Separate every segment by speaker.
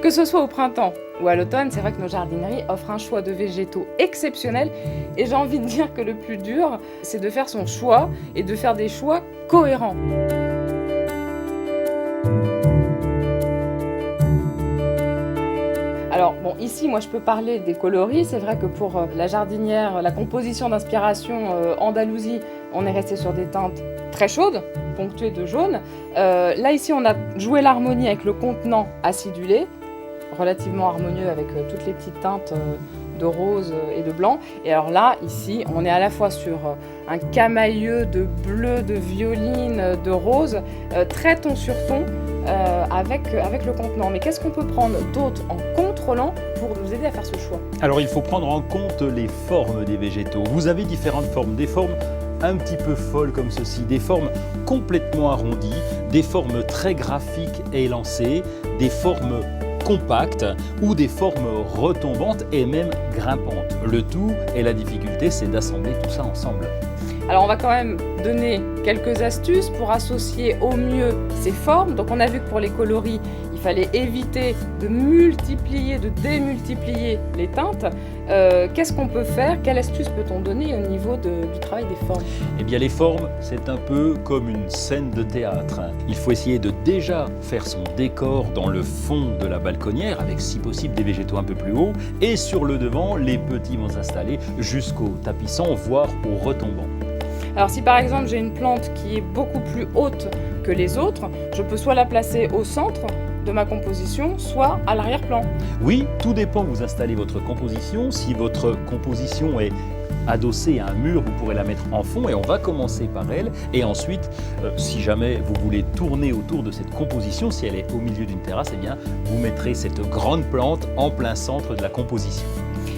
Speaker 1: Que ce soit au printemps ou à l'automne, c'est vrai que nos jardineries offrent un choix de végétaux exceptionnel. Et j'ai envie de dire que le plus dur, c'est de faire son choix et de faire des choix cohérents. Alors bon, ici, moi, je peux parler des coloris. C'est vrai que pour la jardinière, la composition d'inspiration Andalousie, on est resté sur des teintes très chaudes, ponctuées de jaune. Là, ici, on a joué l'harmonie avec le contenant acidulé, relativement harmonieux avec toutes les petites teintes de rose et de blanc. Et alors là, ici, on est à la fois sur un camailleux de bleu, de violine, de rose, très ton sur ton avec le contenant. Mais qu'est-ce qu'on peut prendre d'autre en contrôlant pour nous aider à faire ce choix?
Speaker 2: Alors il faut prendre en compte les formes des végétaux. Vous avez différentes formes, des formes un petit peu folles comme ceci, des formes complètement arrondies, des formes très graphiques et élancées, des formes compactes ou des formes retombantes et même grimpantes. Le tout et la difficulté, c'est d'assembler tout ça ensemble.
Speaker 1: Alors on va quand même donner quelques astuces pour associer au mieux ces formes. Donc on a vu que pour les coloris, il fallait éviter de multiplier, de démultiplier les teintes. Qu'est-ce qu'on peut faire? Quelle astuce peut-on donner au niveau du travail des formes?
Speaker 2: Eh bien les formes, c'est un peu comme une scène de théâtre. Il faut essayer de déjà faire son décor dans le fond de la balconnière, avec si possible des végétaux un peu plus hauts. Et sur le devant, les petits vont s'installer jusqu'au tapissant, voire au retombant.
Speaker 1: Alors si par exemple j'ai une plante qui est beaucoup plus haute que les autres, je peux soit la placer au centre de ma composition, soit à l'arrière-plan.
Speaker 2: Oui, tout dépend où vous installez votre composition. Si votre composition est adossée à un mur, vous pourrez la mettre en fond et on va commencer par elle. Et ensuite, si jamais vous voulez tourner autour de cette composition, si elle est au milieu d'une terrasse, eh bien, vous mettrez cette grande plante en plein centre de la composition.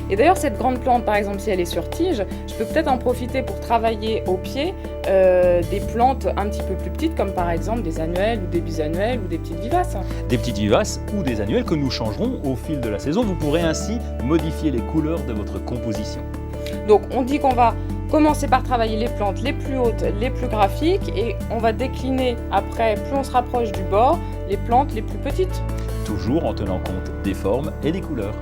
Speaker 1: Et d'ailleurs, cette grande plante, par exemple, si elle est sur tige, je peux peut-être en profiter pour travailler au pied des plantes un petit peu plus petites, comme par exemple des annuelles ou des bisannuelles ou des petites vivaces.
Speaker 2: Des petites vivaces ou des annuelles que nous changerons au fil de la saison. Vous pourrez ainsi modifier les couleurs de votre composition.
Speaker 1: Donc, on dit qu'on va commencer par travailler les plantes les plus hautes, les plus graphiques, et on va décliner après, plus on se rapproche du bord, les plantes les plus petites.
Speaker 2: Toujours en tenant compte des formes et des couleurs.